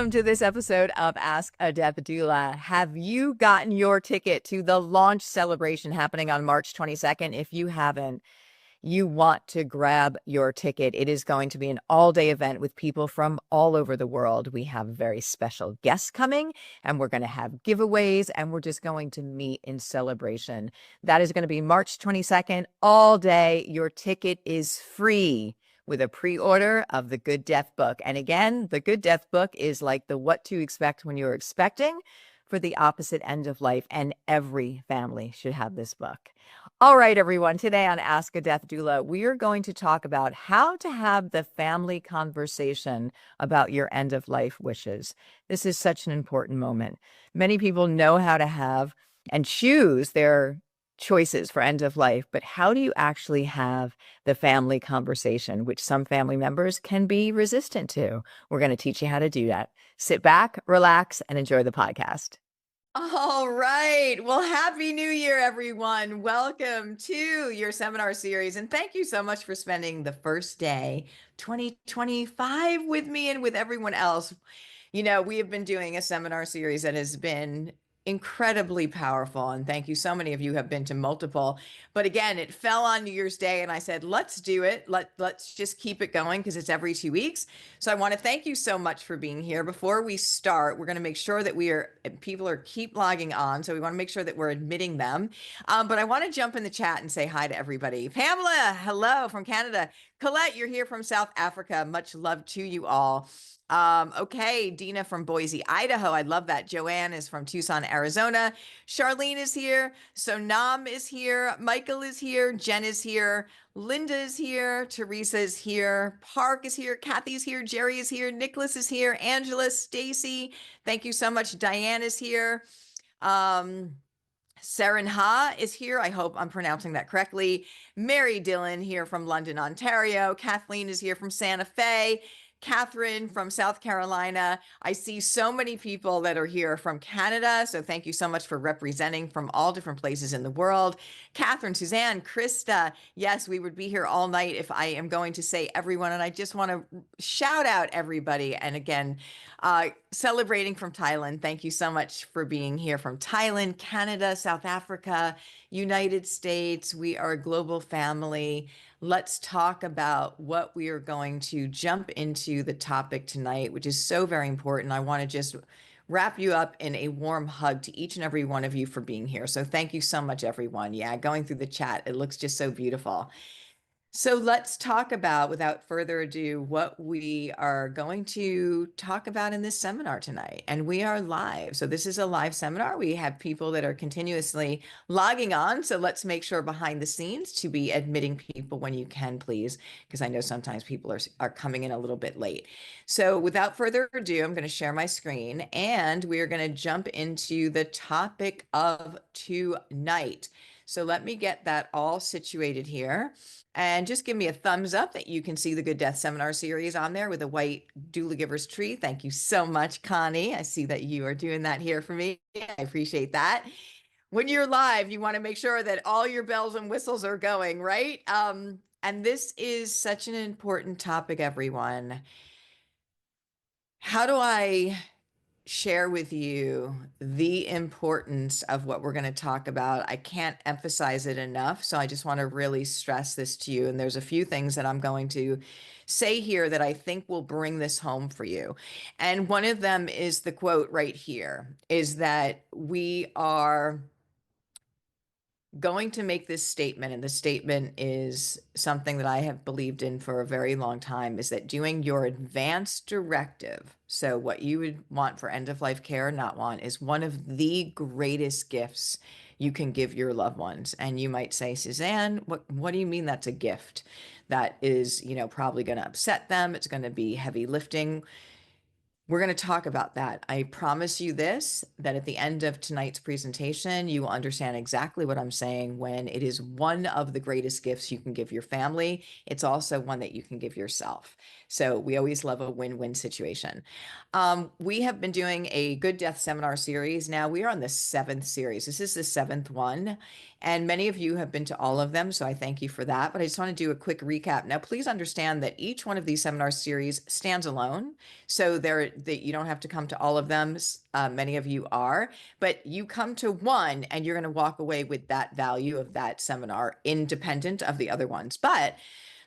Welcome to this episode of Ask a Death Doula. Have you gotten your ticket to the launch celebration happening on March 22nd? If you haven't, you want to grab your ticket. It is going to be an all-day event with people from all over the world. We have very special guests coming, and we're going to have giveaways, and we're just going to meet in celebration. That is going to be March 22nd, all day. Your ticket is free with a pre-order of the Good Death book. And again, the Good Death book is like the what to expect when you're expecting for the opposite end of life. And every family should have this book. All right, everyone. Today on Ask a Death Doula, we are going to talk about how to have the family conversation about your end of life wishes. This is such an important moment. Many people know how to have and choose their choices for end of life, but how do you actually have the family conversation, which some family members can be resistant to? We're going to teach you how to do that. Sit back, relax, and enjoy the podcast. All right. Well, Happy New Year, everyone. Welcome to your seminar series. And thank you so much for spending the first day, 2025, with me and with everyone else. You know, we have been doing a seminar series that has been incredibly powerful. And thank you. So many of you have been to multiple. But again, it fell on New Year's Day. And I said, let's do it. Let's just keep it going because it's every 2 weeks. So I want to thank you so much for being here. Before we start, we're going to make sure that people are keep logging on. So we want to make sure that we're admitting them. But I want to jump in the chat and say hi to everybody. Pamela, hello from Canada. Colette, you're here from South Africa. Much love to you all. Okay, Dina from Boise, Idaho. I love that. Joanne is from Tucson, Arizona. Charlene is here. Sonam is here. Michael is here. Jen is here. Linda is here. Teresa is here. Park is here. Kathy's here. Jerry is here. Nicholas is here. Angela, Stacy. Thank you so much. Diane is here. Saren Ha is here. I hope I'm pronouncing that correctly. Mary Dillon here from London, Ontario. Kathleen is here from Santa Fe. Catherine from South Carolina. I see so many people that are here from Canada. So thank you so much for representing from all different places in the world. Catherine, Suzanne, Krista. Yes, we would be here all night if I am going to say everyone. And I just want to shout out everybody. And again, celebrating from Thailand. Thank you so much for being here from Thailand, Canada, South Africa, United States. We are a global family. Let's talk about what we are going to jump into the topic tonight, which is so very important. I want to just wrap you up in a warm hug to each and every one of you for being here. So thank you so much, everyone. Yeah, going through the chat, it looks just so beautiful. So let's talk about, without further ado, what we are going to talk about in this seminar tonight. And we are live. So this is a live seminar. We have people that are continuously logging on. So let's make sure behind the scenes to be admitting people when you can, please, because I know sometimes people are coming in a little bit late. So without further ado, I'm going to share my screen and we are going to jump into the topic of tonight. So let me get that all situated here. And just give me a thumbs up that you can see the Good Death Seminar series on there with a white doula giver's tree. Thank you so much, Connie. I see that you are doing that here for me. I appreciate that. When you're live, you want to make sure that all your bells and whistles are going, right? And this is such an important topic, everyone. How do I share with you the importance of what we're going to talk about? I can't emphasize it enough. So I just want to really stress this to you. And there's a few things that I'm going to say here that I think will bring this home for you. And one of them is the quote right here, is that we are going to make this statement, and the statement is something that I have believed in for a very long time, is that doing your advanced directive, so what you would want for end-of-life care or not want, is one of the greatest gifts you can give your loved ones. And you might say, Suzanne, what do you mean that's a gift? That is, probably going to upset them. It's going to be heavy lifting. We're going to talk about that. I promise you this, that at the end of tonight's presentation, you will understand exactly what I'm saying when it is one of the greatest gifts you can give your family. It's also one that you can give yourself. So we always love a win-win situation. We have been doing a Good Death Seminar series. Now we are on the 7th series. This is the 7th one. And many of you have been to all of them, so I thank you for that. But I just want to do a quick recap. Now, please understand that each one of these seminar series stands alone. So that you don't have to come to all of them. Many of you are, but you come to one and you're going to walk away with that value of that seminar independent of the other ones. But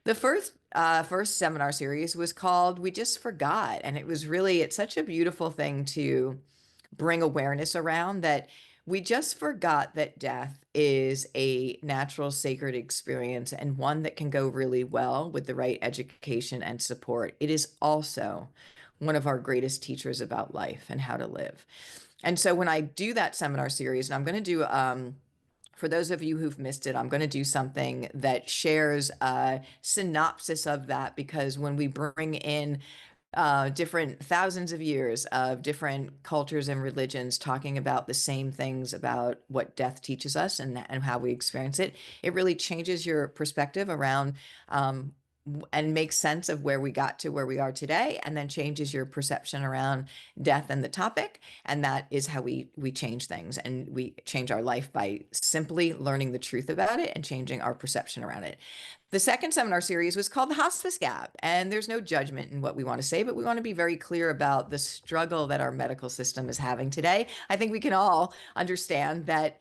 the first seminar series was called We Just Forgot. And it's such a beautiful thing to bring awareness around, that we just forgot that death is a natural sacred experience and one that can go really well with the right education and support. It is also one of our greatest teachers about life and how to live. And so when I do that seminar series, and I'm going to do for those of you who've missed it, I'm going to do something that shares a synopsis of that, because when we bring in different thousands of years of different cultures and religions talking about the same things about what death teaches us and how we experience it, it really changes your perspective around and makes sense of where we got to where we are today, and then changes your perception around death and the topic. And that is how we change things, and we change our life by simply learning the truth about it and changing our perception around it. The second seminar series was called the Hospice Gap, and there's no judgment in what we want to say, but we want to be very clear about the struggle that our medical system is having today. I think we can all understand that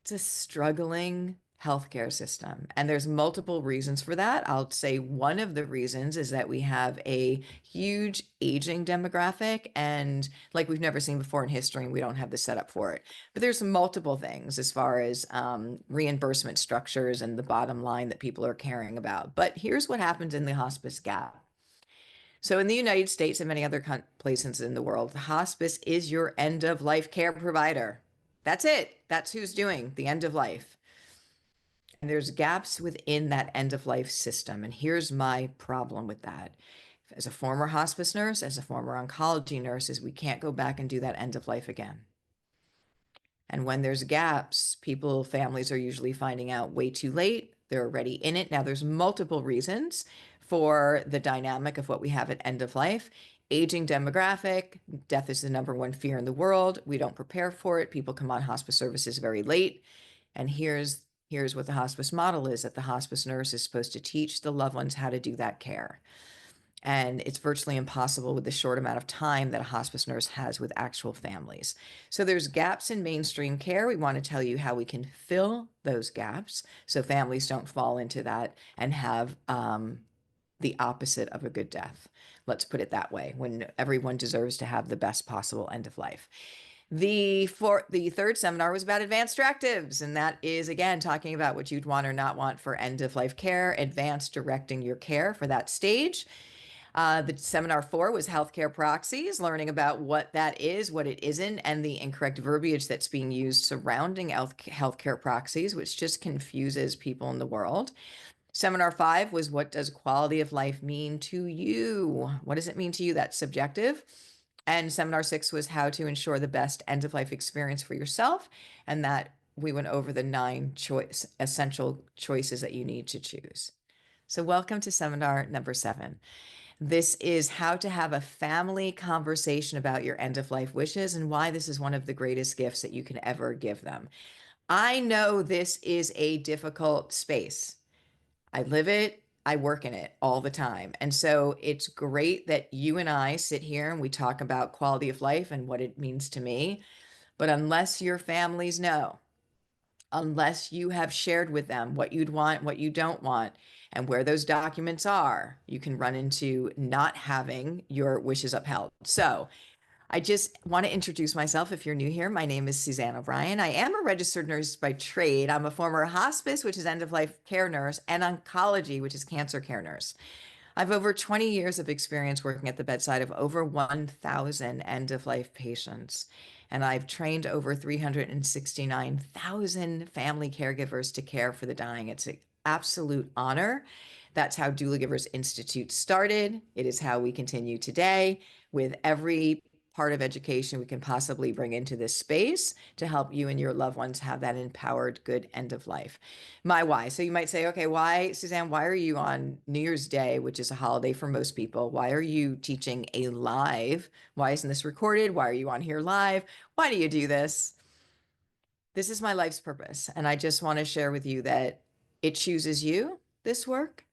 it's a struggling healthcare system, and there's multiple reasons for that. I'll say one of the reasons is that we have a huge aging demographic, and like we've never seen before in history, and we don't have the setup for it. But there's multiple things as far as reimbursement structures and the bottom line that people are caring about. But here's what happens in the hospice gap. So in the United States and many other places in the world, the hospice is your end of life care provider. That's it. That's who's doing the end of life. And there's gaps within that end of life system. And here's my problem with that. As a former hospice nurse, as a former oncology nurse, is we can't go back and do that end of life again. And when there's gaps, families are usually finding out way too late. They're already in it. Now, there's multiple reasons for the dynamic of what we have at end of life. Aging demographic, death is the number one fear in the world. We don't prepare for it. People come on hospice services very late. And here's what the hospice model is, that the hospice nurse is supposed to teach the loved ones how to do that care. And it's virtually impossible with the short amount of time that a hospice nurse has with actual families. So there's gaps in mainstream care. We want to tell you how we can fill those gaps so families don't fall into that and have the opposite of a good death. Let's put it that way, when everyone deserves to have the best possible end of life. The third seminar was about advanced directives, and that is, again, talking about what you'd want or not want for end of life care, advanced directing your care for that stage. The seminar 4 was healthcare proxies, learning about what that is, what it isn't, and the incorrect verbiage that's being used surrounding healthcare proxies, which just confuses people in the world. Seminar 5 was, what does quality of life mean to you? What does it mean to you? That's subjective. And seminar 6 was how to ensure the best end of life experience for yourself. And that we went over the 9 essential choices that you need to choose. So welcome to seminar number 7. This is how to have a family conversation about your end of life wishes and why this is one of the greatest gifts that you can ever give them. I know this is a difficult space. I live it, I work in it all the time. And so it's great that you and I sit here and we talk about quality of life and what it means to me. But unless your families know, unless you have shared with them what you'd want, what you don't want, and where those documents are, you can run into not having your wishes upheld. So I just want to introduce myself if you're new here. My name is Suzanne O'Brien. I am a registered nurse by trade. I'm a former hospice, which is end of life care nurse, and oncology, which is cancer care nurse. I've over 20 years of experience working at the bedside of over 1,000 end of life patients. And I've trained over 369,000 family caregivers to care for the dying. It's an absolute honor. That's how Doula Givers Institute started. It is how we continue today, with every part of education we can possibly bring into this space to help you and your loved ones have that empowered, good end of life. My why. So you might say, okay, why, Suzanne, why are you on New Year's Day, which is a holiday for most people? Why are you teaching a live? Why isn't this recorded? Why are you on here live? Why do you do this? This is my life's purpose. And I just want to share with you that it chooses you, this work.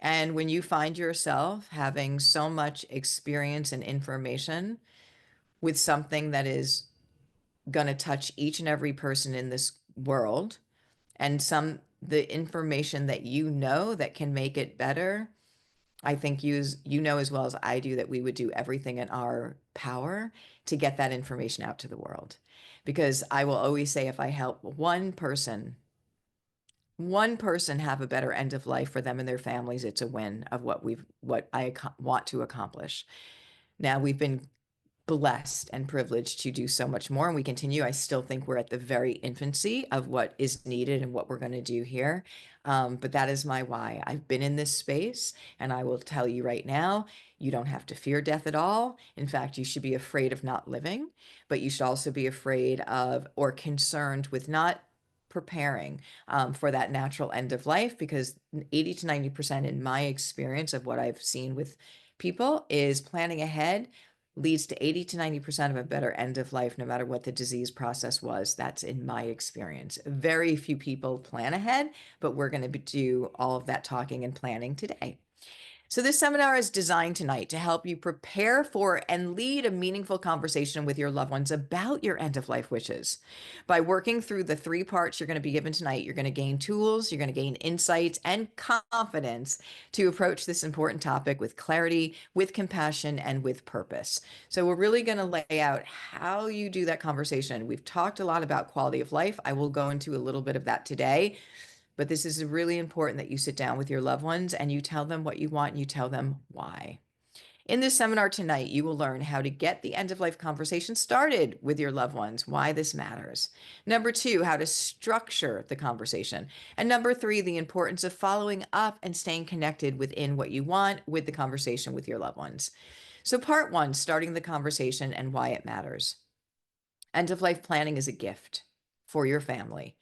And when you find yourself having so much experience and information with something that is going to touch each and every person in this world, and the information that you know that can make it better, I think you know as well as I do that we would do everything in our power to get that information out to the world. Because I will always say, if I help one person have a better end of life for them and their families, it's a win of what I want to accomplish. Now, we've been blessed and privileged to do so much more, and we continue. I still think we're at the very infancy of what is needed and what we're going to do here. But that is my why. I've been in this space, and I will tell you right now, you don't have to fear death at all. In fact, you should be afraid of not living, but you should also be afraid of or concerned with not preparing for that natural end of life, because 80 to 90% in my experience of what I've seen with people is planning ahead leads to 80 to 90% of a better end of life, no matter what the disease process was. That's in my experience. Very few people plan ahead, but we're going to do all of that talking and planning today. So, this seminar is designed tonight to help you prepare for and lead a meaningful conversation with your loved ones about your end of life wishes. By working through the three parts you're going to be given tonight, you're going to gain tools, you're going to gain insights and confidence to approach this important topic with clarity, with compassion, and with purpose. So, we're really going to lay out how you do that conversation. We've talked a lot about quality of life. I will go into a little bit of that today. But this is really important that you sit down with your loved ones and you tell them what you want and you tell them why. In this seminar tonight, you will learn how to get the end of life conversation started with your loved ones, why this matters. Number two, how to structure the conversation. And number three, the importance of following up and staying connected within what you want with the conversation with your loved ones. So, part one, starting the conversation and why it matters. End of life planning is a gift for your family,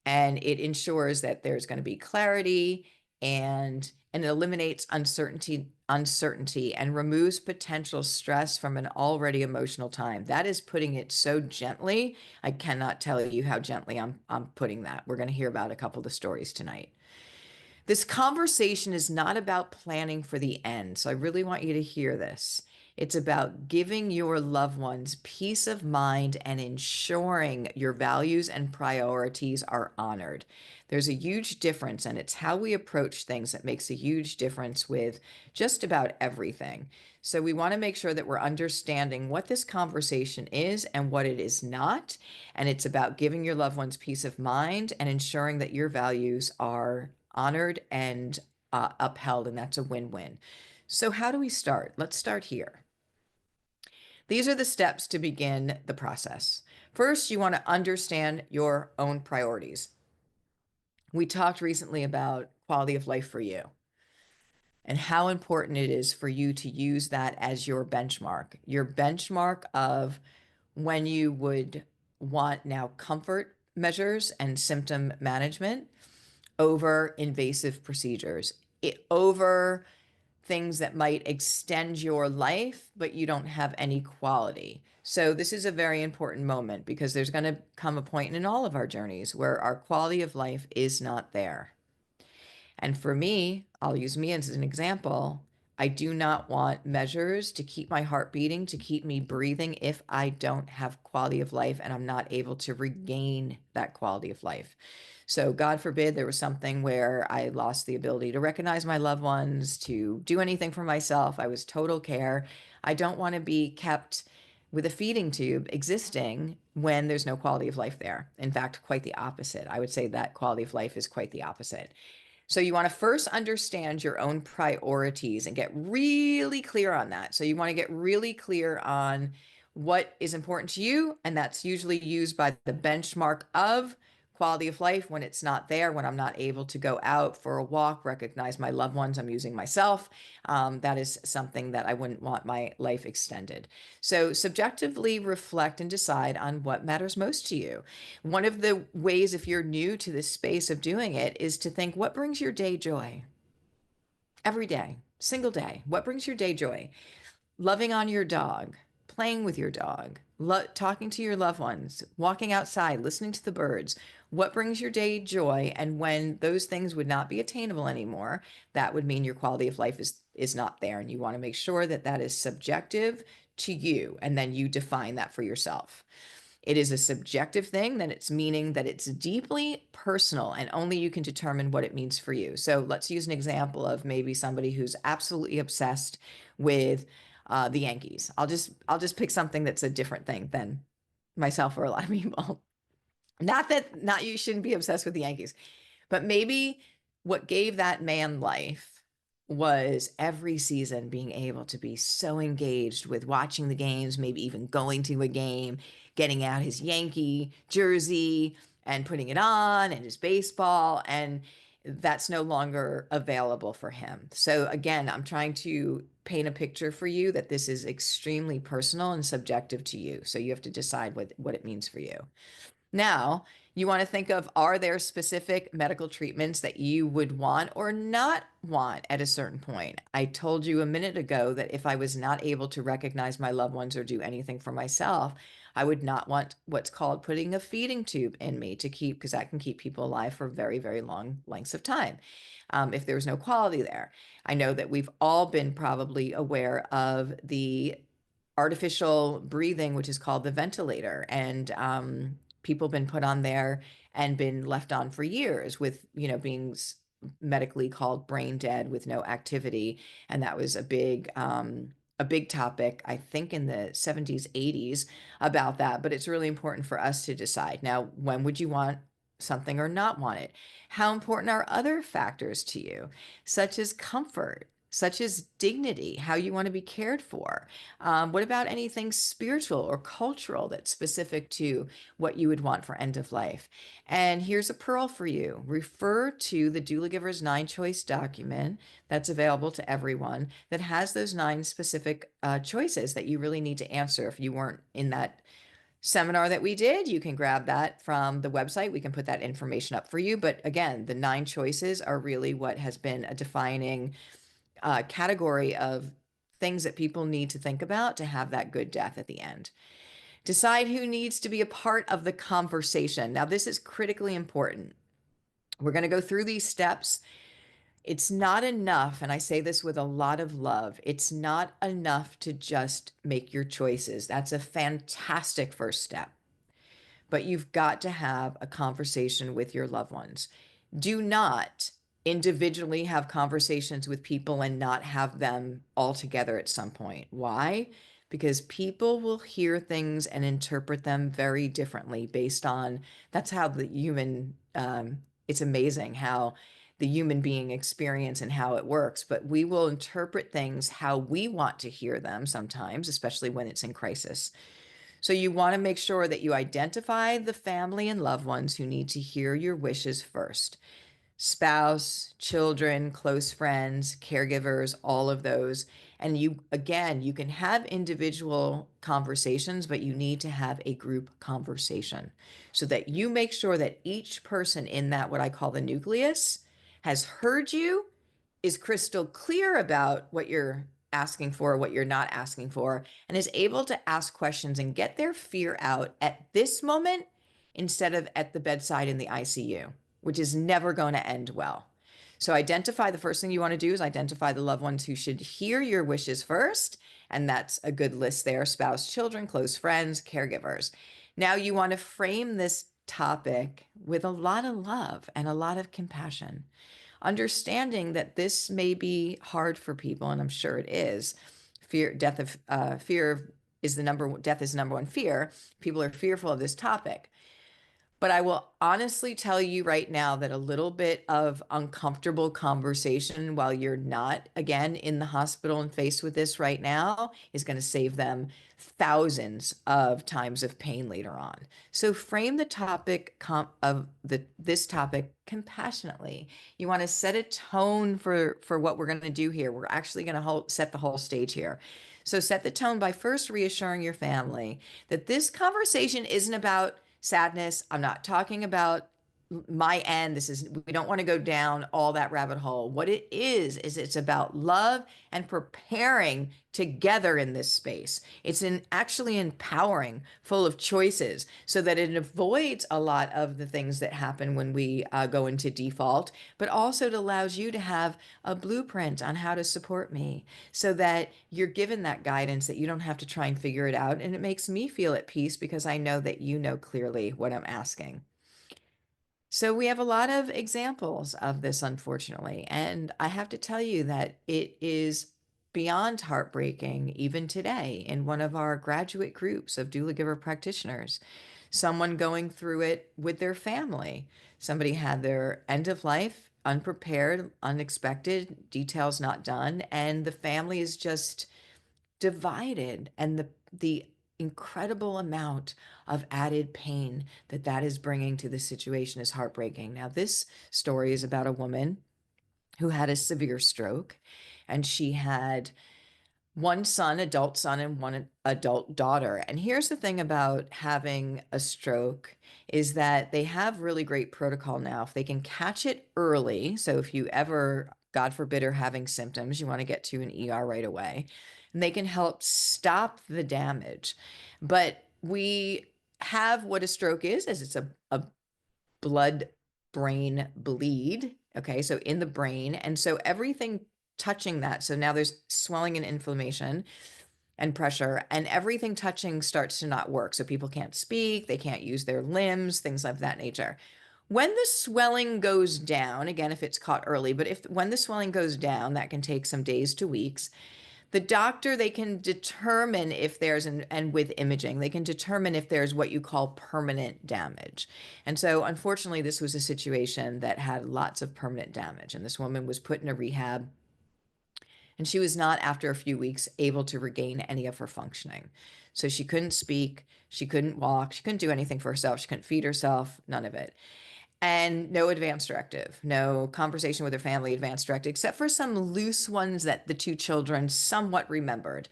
and it ensures that there's going to be clarity, and it eliminates uncertainty and removes potential stress from an already emotional time. That is putting it so gently. I cannot tell you how gently I'm putting that. We're going to hear about a couple of the stories tonight. This conversation is not about planning for the end. So I really want you to hear this. It's about giving your loved ones peace of mind and ensuring your values and priorities are honored. There's a huge difference, and it's how we approach things that makes a huge difference with just about everything. So we want to make sure that we're understanding what this conversation is and what it is not. And it's about giving your loved ones peace of mind and ensuring that your values are honored and upheld, and that's a win-win. So how do we start? Let's start here. These are the steps to begin the process. First, you want to understand your own priorities. We talked recently about quality of life for you and how important it is for you to use that as your benchmark of when you would want now comfort measures and symptom management over invasive procedures, over things that might extend your life, but you don't have any quality. So this is a very important moment because there's going to come a point in all of our journeys where our quality of life is not there. And for me, I'll use me as an example. I do not want measures to keep my heart beating, to keep me breathing if I don't have quality of life and I'm not able to regain that quality of life. So, God forbid there was something where I lost the ability to recognize my loved ones, to do anything for myself. I was total care. I don't want to be kept with a feeding tube existing when there's no quality of life there. In fact, quite the opposite. I would say that quality of life is quite the opposite. So you want to first understand your own priorities and get really clear on that. So you want to get really clear on what is important to you, and that's usually used by the benchmark of quality of life when it's not there, when I'm not able to go out for a walk, recognize my loved ones, I'm using myself. That is something that I wouldn't want my life extended. So subjectively reflect and decide on what matters most to you. One of the ways, if you're new to this space of doing it, is to think, what brings your day joy? Every day, single day. What brings your day joy? Loving on your dog, playing with your dog, talking to your loved ones, walking outside, listening to the birds. What brings your day joy? And when those things would not be attainable anymore, that would mean your quality of life is not there. And you want to make sure that that is subjective to you, and then you define that for yourself. It is a subjective thing, then it's meaning that it's deeply personal and only you can determine what it means for you. So let's use an example of maybe somebody who's absolutely obsessed with the Yankees. I'll just pick something that's a different thing than myself or a lot of people. Not you shouldn't be obsessed with the Yankees, but maybe what gave that man life was every season being able to be so engaged with watching the games, maybe even going to a game, getting out his Yankee jersey and putting it on, and his baseball. And that's no longer available for him. So again, I'm trying to paint a picture for you that this is extremely personal and subjective to you. So you have to decide what it means for you. Now, you want to think of, are there specific medical treatments that you would want or not want at a certain point? I told you a minute ago that if I was not able to recognize my loved ones or do anything for myself, I would not want what's called putting a feeding tube in me to keep, because that can keep people alive for very, very long lengths of time. If there's no quality there. I know that we've all been probably aware of the artificial breathing, which is called the ventilator. And people been put on there and been left on for years with, being medically called brain dead with no activity. And that was a big topic, I think in the 70s, 80s about that. But it's really important for us to decide. Now, when would you want something or not want it? How important are other factors to you, such as comfort, such as dignity, how you want to be cared for? What about anything spiritual or cultural that's specific to what you would want for end of life? And here's a pearl for you. Refer to the Doula Giver's 9-choice document that's available to everyone that has those 9 specific choices that you really need to answer. If you weren't in that seminar that we did, you can grab that from the website. We can put that information up for you. But again, the 9 choices are really what has been a defining category of things that people need to think about to have that good death at the end. Decide who needs to be a part of the conversation. Now, this is critically important. We're going to go through these steps. It's not enough, and I say this with a lot of love, it's not enough to just make your choices. That's a fantastic first step. But you've got to have a conversation with your loved ones. Do not individually have conversations with people and not have them all together at some point. Why? Because people will hear things and interpret them very differently based on, that's how the human, it's amazing how the human being experience and how it works, but we will interpret things how we want to hear them sometimes, especially when it's in crisis. So you want to make sure that you identify the family and loved ones who need to hear your wishes first. Spouse, children, close friends, caregivers, all of those. And you, again, you can have individual conversations, but you need to have a group conversation so that you make sure that each person in that, what I call the nucleus, has heard you, is crystal clear about what you're asking for, what you're not asking for, and is able to ask questions and get their fear out at this moment instead of at the bedside in the ICU, which is never going to end well. So identify, the first thing you want to do is identify the loved ones who should hear your wishes first. And that's a good list there: spouse, children, close friends, caregivers. Now you want to frame this topic with a lot of love and a lot of compassion, understanding that this may be hard for people, and I'm sure it is. Fear is the death is the number one fear. People are fearful of this topic. But I will honestly tell you right now that a little bit of uncomfortable conversation while you're not, again, in the hospital and faced with this right now is going to save them thousands of times of pain later on. So frame the topic this topic compassionately. You want to set a tone for what we're going to do here. We're actually going to set the whole stage here. So set the tone by first reassuring your family that this conversation isn't about sadness. I'm not talking about my end. We don't want to go down all that rabbit hole. What it is it's about love and preparing together in this space. It's actually empowering, full of choices, so that it avoids a lot of the things that happen when we go into default, but also it allows you to have a blueprint on how to support me so that you're given that guidance, that you don't have to try and figure it out. And it makes me feel at peace because I know that you know clearly what I'm asking. So we have a lot of examples of this, unfortunately. And I have to tell you that it is beyond heartbreaking, even today, in one of our graduate groups of doula giver practitioners, someone going through it with their family. Somebody had their end of life unprepared, unexpected, details not done, and the family is just divided, and the incredible amount of added pain that that is bringing to the situation is heartbreaking. Now, this story is about a woman who had a severe stroke, and she had one son, adult son, and one adult daughter. And here's the thing about having a stroke is that they have really great protocol now. If they can catch it early, so if you ever, God forbid, are having symptoms, you want to get to an ER right away, and they can help stop the damage. But we have what a stroke is it's a blood brain bleed. Okay, so in the brain. And so everything touching that. So now there's swelling and inflammation and pressure, and everything touching starts to not work. So people can't speak, they can't use their limbs, things of that nature. When the swelling goes down, again, if it's caught early, but if when the swelling goes down, that can take some days to weeks. The doctor, they can determine if there's, and with imaging, they can determine if there's what you call permanent damage. And so, unfortunately, this was a situation that had lots of permanent damage. And this woman was put in a rehab, and she was not, after a few weeks, able to regain any of her functioning. So she couldn't speak, she couldn't walk, she couldn't do anything for herself, she couldn't feed herself, none of it. And no advance directive, no conversation with her family advance directive, except for some loose ones that the two children somewhat remembered.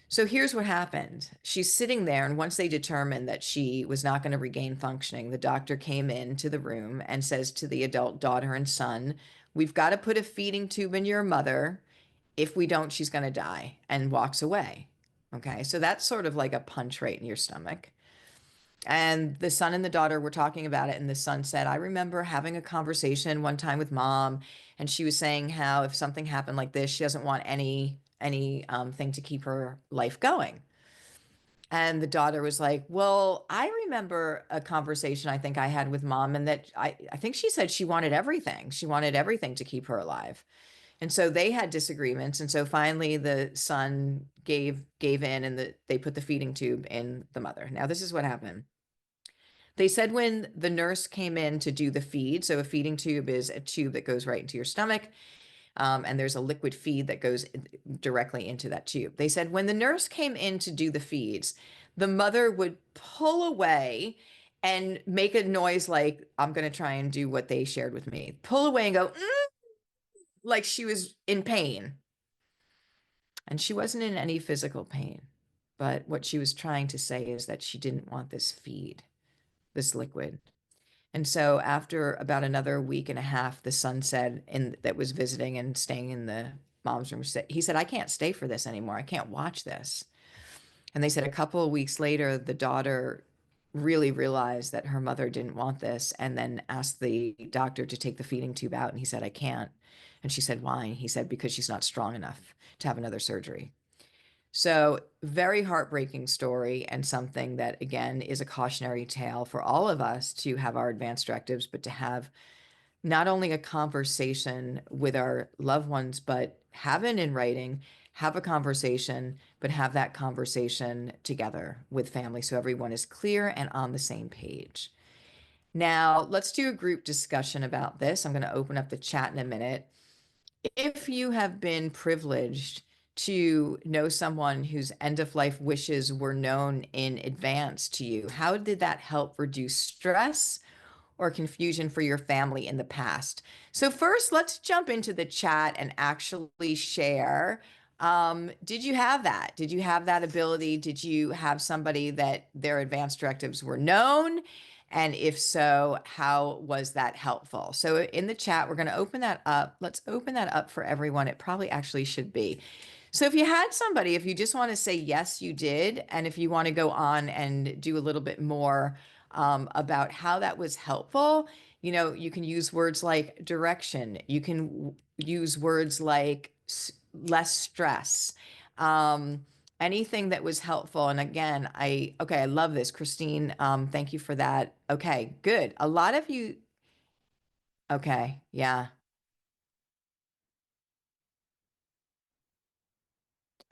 So here's what happened. She's sitting there, and once they determined that she was not going to regain functioning, the doctor came into the room and says to the adult daughter and son, "We've got to put a feeding tube in your mother. If we don't, she's going to die," and walks away. Okay, so that's sort of like a punch right in your stomach. And the son and the daughter were talking about it. And the son said, "I remember having a conversation one time with mom, and she was saying how if something happened like this, she doesn't want any thing to keep her life going." And the daughter was like, "Well, I remember a conversation I think I had with mom, and that I think she said she wanted everything. She wanted everything to keep her alive." And so they had disagreements. And so finally the son gave in, and they put the feeding tube in the mother. Now, this is what happened. They said when the nurse came in to do the feed, so a feeding tube is a tube that goes right into your stomach, and there's a liquid feed that goes directly into that tube. They said when the nurse came in to do the feeds, the mother would pull away and make a noise like, I'm going to try and do what they shared with me. Pull away and go, like she was in pain. And she wasn't in any physical pain. But what she was trying to say is that she didn't want this feed, this liquid. And so after about another week and a half, the son said, that was visiting and staying in the mom's room, he said, "I can't stay for this anymore. I can't watch this." And they said a couple of weeks later, the daughter really realized that her mother didn't want this, and then asked the doctor to take the feeding tube out. And he said, "I can't." And she said, "Why?" He said, "Because she's not strong enough to have another surgery." So, very heartbreaking story, and something that, again, is a cautionary tale for all of us to have our advance directives, but to have not only a conversation with our loved ones, but have it in writing, have a conversation, but have that conversation together with family so everyone is clear and on the same page. Now, let's do a group discussion about this. I'm going to open up the chat in a minute. If you have been privileged to know someone whose end of life wishes were known in advance to you, how did that help reduce stress or confusion for your family in the past? So first, let's jump into the chat and actually share. Did you have that? Did you have that ability? Did you have somebody that their advance directives were known? And if so, how was that helpful? So in the chat, we're going to open that up. Let's open that up for everyone. It probably actually should be. So if you had somebody, if you just want to say, yes, you did, and if you want to go on and do a little bit more about how that was helpful, you can use words like direction. You can use words like less stress. Um, Anything that was helpful. And again, okay, I love this. Christine, thank you for that. Okay, good. A lot of you, okay, yeah.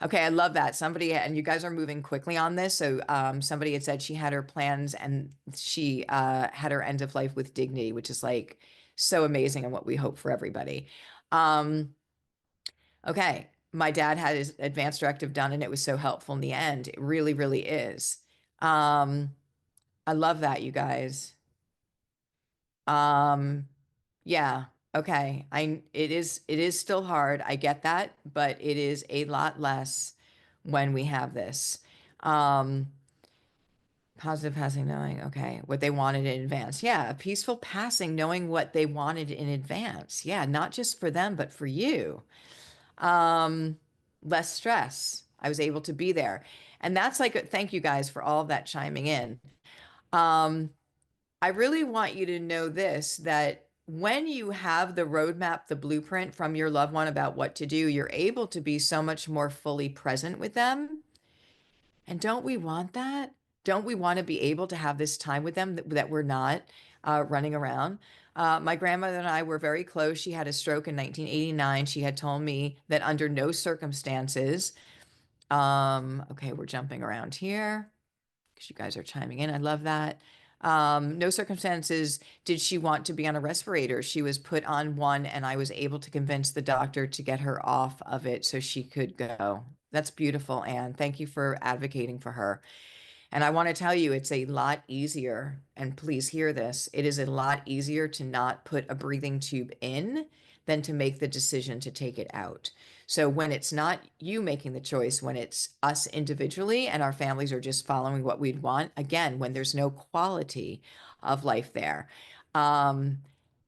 Okay, I love that. Somebody, and you guys are moving quickly on this. So, somebody had said she had her plans and she had her end of life with dignity, which is like so amazing and what we hope for everybody. Um, okay, my dad had his advanced directive done and it was so helpful in the end. It really, really is. Um, I love that, you guys. Um, yeah, okay. It is still hard. I get that, but it is a lot less when we have this. Um, Positive passing, knowing, okay, what they wanted in advance. Yeah, a peaceful passing, knowing what they wanted in advance. Yeah, not just for them, but for you. Um, Less stress. I was able to be there. And that's like, thank you guys for all of that chiming in. Um, I really want you to know this, that when you have the roadmap, the blueprint from your loved one about what to do, you're able to be so much more fully present with them. And don't we want that? Don't we want to be able to have this time with them that we're not running around? My grandmother and I were very close. She had a stroke in 1989. She had told me that under no circumstances, okay, we're jumping around here because you guys are chiming in. I love that. No circumstances did she want to be on a respirator. She was put on one, and I was able to convince the doctor to get her off of it so she could go. That's beautiful, Anne. Thank you for advocating for her. And I want to tell you, it's a lot easier, and please hear this, it is a lot easier to not put a breathing tube in than to make the decision to take it out. So when it's not you making the choice, when it's us individually and our families are just following what we'd want, again, when there's no quality of life there. Um,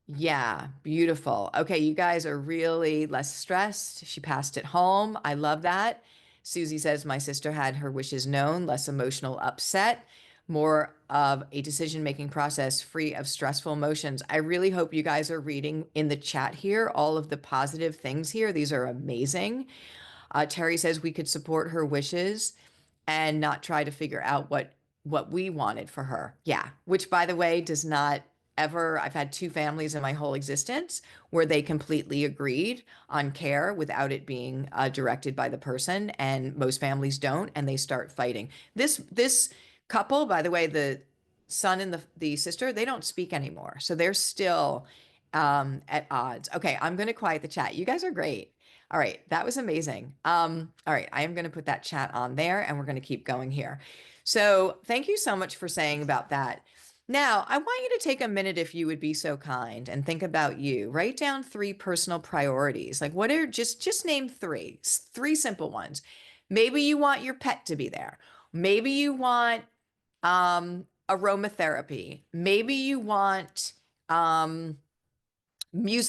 yeah, beautiful. Okay, you guys are really less stressed. She passed it home. I love that. Susie says, my sister had her wishes known, less emotional upset, more of a decision-making process free of stressful emotions. I really hope you guys are reading in the chat here all of the positive things here. These are amazing. Terry says we could support her wishes and not try to figure out what we wanted for her. Yeah, which by the way does not ever, I've had two families in my whole existence where they completely agreed on care without it being directed by the person, and most families don't, and they start fighting. This couple, by the way, the son and the sister, they don't speak anymore. So they're still at odds. Okay, I'm going to quiet the chat. You guys are great. All right, that was amazing. All right, I am going to put that chat on there and we're going to keep going here. So thank you so much for saying about that. Now, I want you to take a minute, if you would be so kind, and think about you. Write down three personal priorities. Like what are just name three simple ones. Maybe you want your pet to be there. Maybe you want aromatherapy. Maybe you want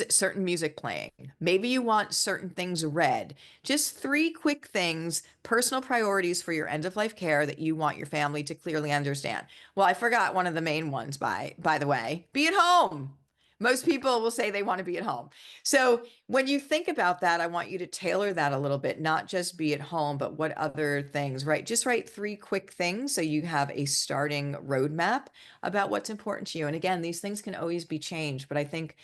certain music playing. Maybe you want certain things read. Just three quick things, personal priorities for your end of life care that you want your family to clearly understand. Well, I forgot one of the main ones by the way. Be at home. Most people will say they want to be at home. So when you think about that, I want you to tailor that a little bit, not just be at home, but what other things, right? Just write three quick things so you have a starting roadmap about what's important to you. And again, these things can always be changed, but I think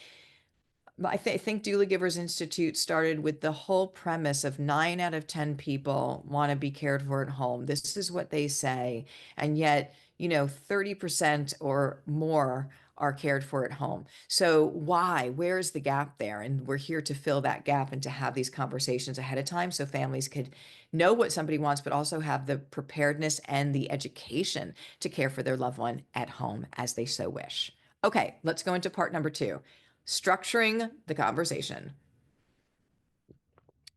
Doula Givers Institute started with the whole premise of 9 out of 10 people want to be cared for at home. This is what they say. And yet, 30% or more are cared for at home. So why? Where's the gap there? And we're here to fill that gap and to have these conversations ahead of time so families could know what somebody wants, but also have the preparedness and the education to care for their loved one at home as they so wish. Okay, let's go into part number 2, structuring the conversation.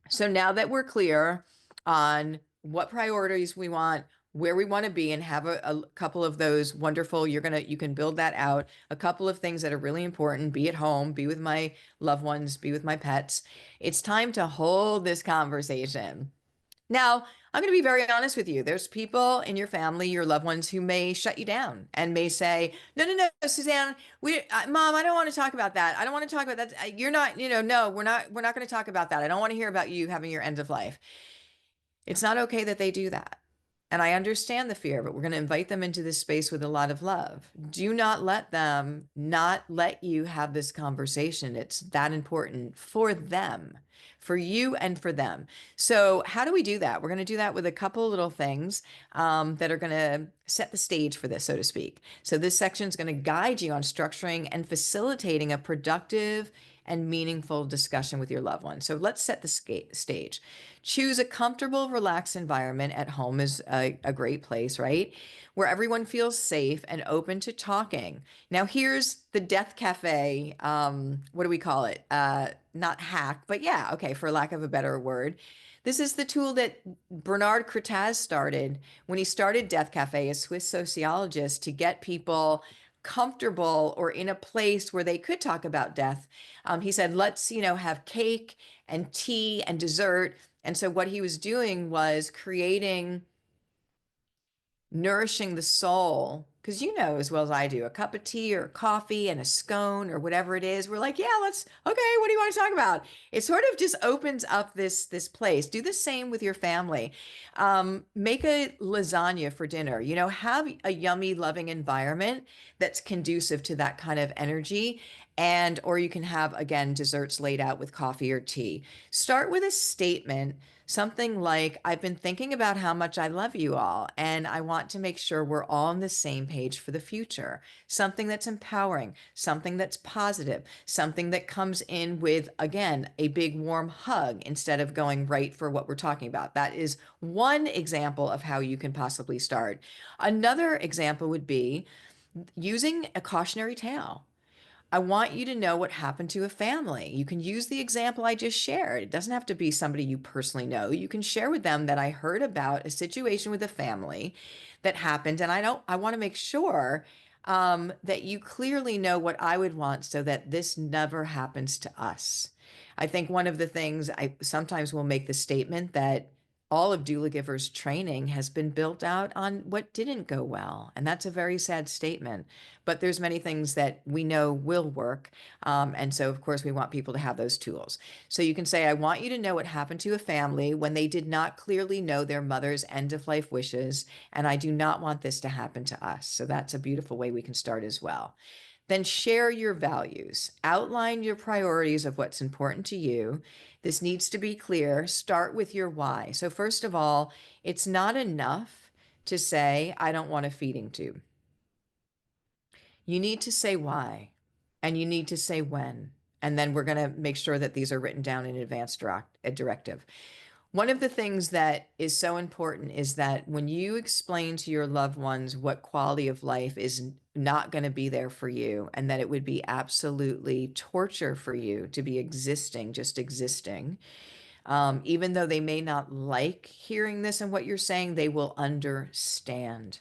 So now that we're clear on what priorities we want, where we want to be and have a couple of those wonderful, you can build that out. A couple of things that are really important, be at home, be with my loved ones, be with my pets. It's time to hold this conversation. Now, I'm going to be very honest with you. There's people in your family, your loved ones, who may shut you down and may say, "No, no, no, Suzanne, Mom, I don't want to talk about that. I don't want to talk about that. You're not, no, we're not going to talk about that. I don't want to hear about you having your end of life." It's not okay that they do that. And I understand the fear, but we're going to invite them into this space with a lot of love. Do not let them not let you have this conversation. It's that important for them, for you and for them. So, how do we do that? We're going to do that with a couple of little things that are going to set the stage for this, so to speak. So, this section is going to guide you on structuring and facilitating a productive and meaningful discussion with your loved one. So let's set the stage. Choose a comfortable, relaxed environment. At home is a great place, right? Where everyone feels safe and open to talking. Now, here's the Death Cafe. What do we call it? Not hack, but yeah, okay, for lack of a better word. This is the tool that Bernard Crittaz started when he started Death Cafe, a Swiss sociologist, to get people comfortable or in a place where they could talk about death. He said, let's, have cake and tea and dessert. And so what he was doing was creating, nourishing the soul. Because you know as well as I do, a cup of tea or coffee and a scone or whatever it is, we're like, yeah, okay, what do you want to talk about? It sort of just opens up this place. Do the same with your family. Make a lasagna for dinner. Have a yummy, loving environment that's conducive to that kind of energy. Or you can have, again, desserts laid out with coffee or tea. Start with a statement, something like, I've been thinking about how much I love you all, and I want to make sure we're all on the same page for the future. Something that's empowering, something that's positive, something that comes in with, again, a big warm hug instead of going right for what we're talking about. That is one example of how you can possibly start. Another example would be using a cautionary tale. I want you to know what happened to a family. You can use the example I just shared. It doesn't have to be somebody you personally know. You can share with them that I heard about a situation with a family that happened, and I want to make sure that you clearly know what I would want so that this never happens to us. I think one of the things I sometimes will make the statement that all of doula givers training has been built out on what didn't go well, and that's a very sad statement, but there's many things that we know will work, and so of course we want people to have those tools. So you can say, I want you to know what happened to a family when they did not clearly know their mother's end of life wishes, and I do not want this to happen to us. So that's a beautiful way we can start as well. Then share your values, outline your priorities of what's important to you. This needs to be clear. Start with your why. So, first of all, it's not enough to say, I don't want a feeding tube. You need to say why, and you need to say when. And then we're going to make sure that these are written down in advance directive. One of the things that is so important is that when you explain to your loved ones what quality of life is not going to be there for you, and that it would be absolutely torture for you to be existing, just existing, even though they may not like hearing this and what you're saying, they will understand.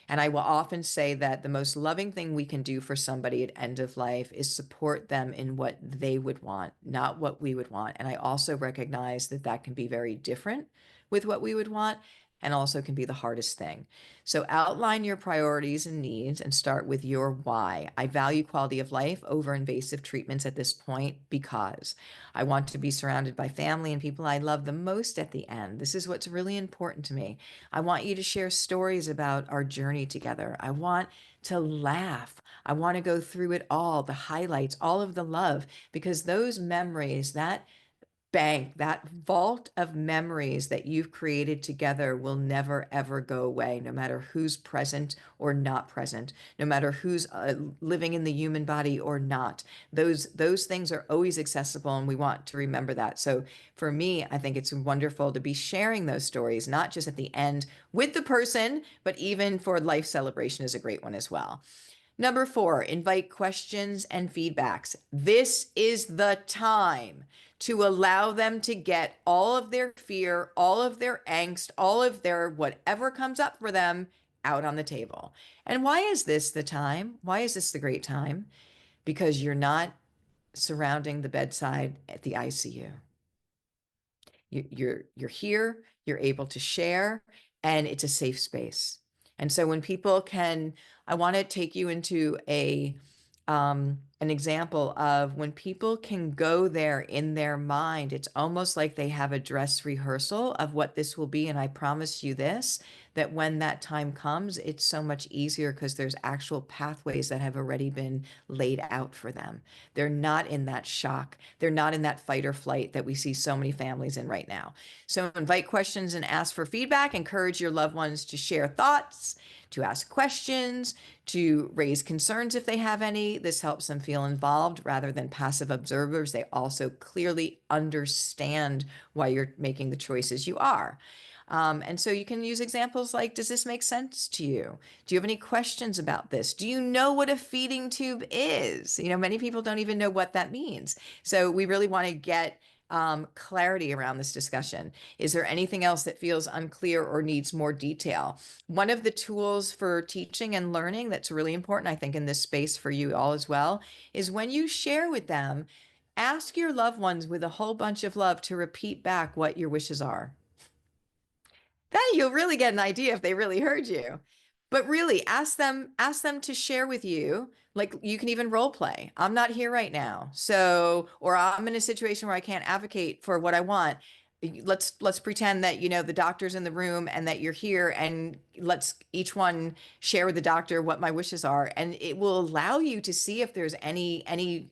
And I will often say that the most loving thing we can do for somebody at end of life is support them in what they would want, not what we would want. And I also recognize that that can be very different with what we would want and also can be the hardest thing. So outline your priorities and needs and start with your why. I value quality of life over invasive treatments at this point because I want to be surrounded by family and people I love the most at the end. This is what's really important to me. I want you to share stories about our journey together. I want to laugh. I want to go through it all, the highlights, all of the love, because those memories, that bank, that vault of memories that you've created together will never, ever go away, no matter who's present or not present, no matter who's living in the human body or not. Those things are always accessible, and we want to remember that. So for me, I think it's wonderful to be sharing those stories, not just at the end with the person, but even for life celebration is a great one as well. Number 4, invite questions and feedbacks. This is the time to allow them to get all of their fear, all of their angst, all of their whatever comes up for them out on the table. And why is this the time? Why is this the great time? Because you're not surrounding the bedside at the ICU. You're here, you're able to share, and it's a safe space. And so when people can, I want to take you into an example of when people can go there in their mind, it's almost like they have a dress rehearsal of what this will be. And I promise you this, that when that time comes, it's so much easier because there's actual pathways that have already been laid out for them. They're not in that shock. They're not in that fight or flight that we see so many families in right now. So invite questions and ask for feedback. Encourage your loved ones to share thoughts, to ask questions, to raise concerns if they have any. This helps them feel involved rather than passive observers. They also clearly understand why you're making the choices you are. And so you can use examples like, does this make sense to you? Do you have any questions about this? Do you know what a feeding tube is? You know, many people don't even know what that means. So we really want to get clarity around this discussion. Is there anything else that feels unclear or needs more detail? One of the tools for teaching and learning that's really important, I think, in this space for you all as well, is when you share with them, ask your loved ones with a whole bunch of love to repeat back what your wishes are. Then you'll really get an idea if they really heard you. But really ask them to share with you. Like you can even role play. I'm not here right now. So, or I'm in a situation where I can't advocate for what I want. Let's pretend that, you know, the doctor's in the room and that you're here, and let's each one share with the doctor what my wishes are. And it will allow you to see if there's any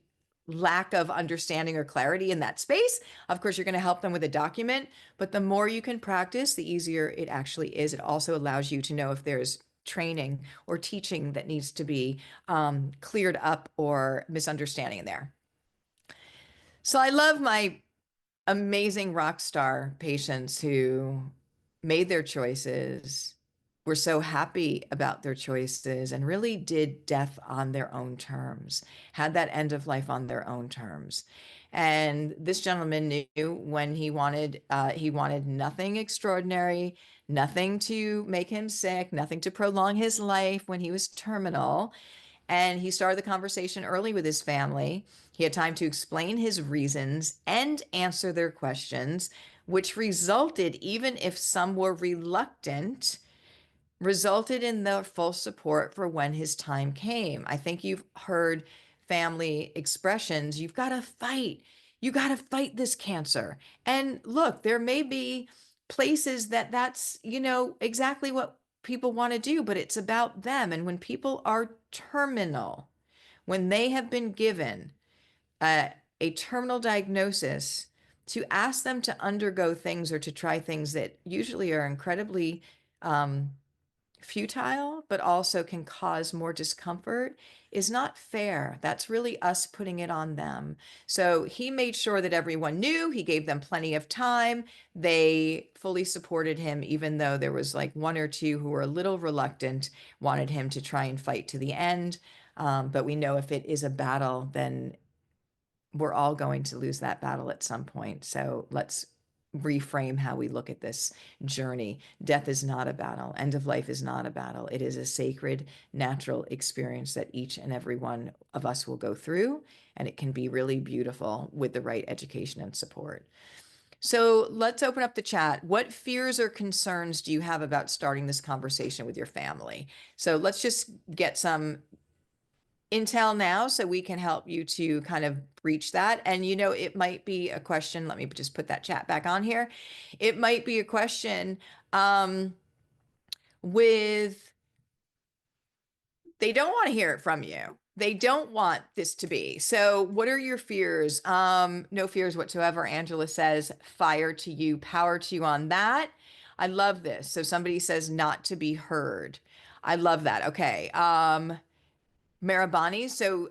lack of understanding or clarity in that space. Of course, you're going to help them with a document, but the more you can practice, the easier it actually is. It also allows you to know if there's training or teaching that needs to be cleared up or misunderstanding in there. So I love my amazing rock star patients who made their choices, were so happy about their choices, and really did death on their own terms, had that end of life on their own terms. And this gentleman knew when he wanted nothing extraordinary, nothing to make him sick, nothing to prolong his life when he was terminal. And he started the conversation early with his family. He had time to explain his reasons and answer their questions, which resulted, even if some were reluctant, resulted in the full support for when his time came. I think you've heard family expressions, you've got to fight. You got to fight this cancer. And look, there may be places that's, you know, exactly what people want to do, but it's about them. And when people are terminal, when they have been given a terminal diagnosis, to ask them to undergo things or to try things that usually are incredibly futile, but also can cause more discomfort is not fair. That's really us putting it on them. So he made sure that everyone knew. He gave them plenty of time. They fully supported him, even though there was like one or two who were a little reluctant, wanted him to try and fight to the end. But we know if it is a battle, then we're all going to lose that battle at some point. So let's reframe how we look at this journey. Death is not a battle. End of life is not a battle. It is a sacred, natural experience that each and every one of us will go through. And it can be really beautiful with the right education and support. So let's open up the chat. What fears or concerns do you have about starting this conversation with your family? So let's just get some intel now so we can help you to kind of breach that. And, you know, it might be a question. Let me just put that chat back on here. It might be a question with, they don't want to hear it from you. They don't want this to be. So what are your fears? No fears whatsoever. Angela says, fire to you, power to you on that. I love this. So somebody says not to be heard. I love that. Okay. Marabani, so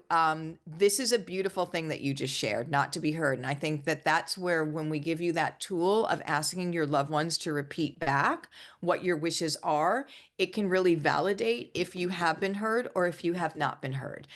this is a beautiful thing that you just shared, not to be heard. And I think that that's where, when we give you that tool of asking your loved ones to repeat back what your wishes are, it can really validate if you have been heard or if you have not been heard.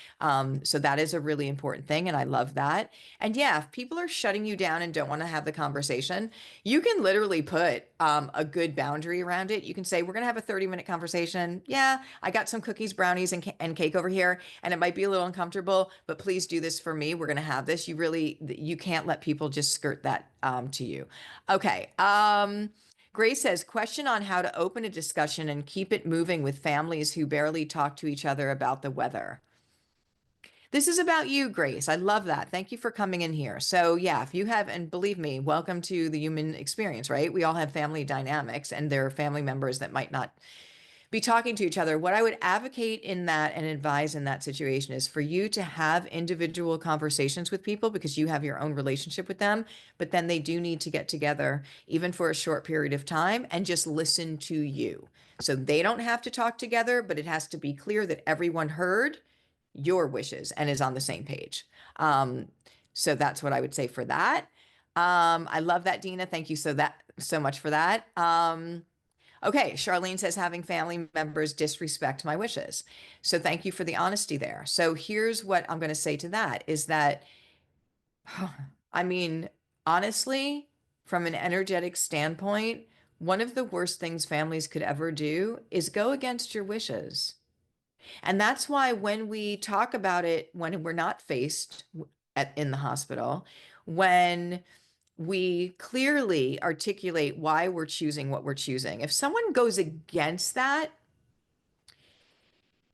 So that is a really important thing. And I love that. And yeah, if people are shutting you down and don't want to have the conversation, you can literally put a good boundary around it. You can say, we're going to have a 30-minute conversation. Yeah, I got some cookies, brownies, and cake over here, and it might be a little uncomfortable, but please do this for me. We're going to have this. You can't let people just skirt that to you. Okay. Grace says, question on how to open a discussion and keep it moving with families who barely talk to each other about the weather. This is about you, Grace. I love that. Thank you for coming in here. So yeah, if you have, and believe me, welcome to the human experience, right? We all have family dynamics and there are family members that might not be talking to each other. What I would advocate in that and advise in that situation is for you to have individual conversations with people because you have your own relationship with them, but then they do need to get together, even for a short period of time, and just listen to you. So they don't have to talk together, but it has to be clear that everyone heard your wishes and is on the same page. So that's what I would say for that. I love that, Dina. Thank you so much for that. Okay, Charlene says having family members disrespect my wishes. So thank you for the honesty there. So here's what I'm going to say to that is that, I mean, honestly, from an energetic standpoint, one of the worst things families could ever do is go against your wishes. And that's why when we talk about it, when we're not faced in the hospital, when we clearly articulate why we're choosing what we're choosing. If someone goes against that,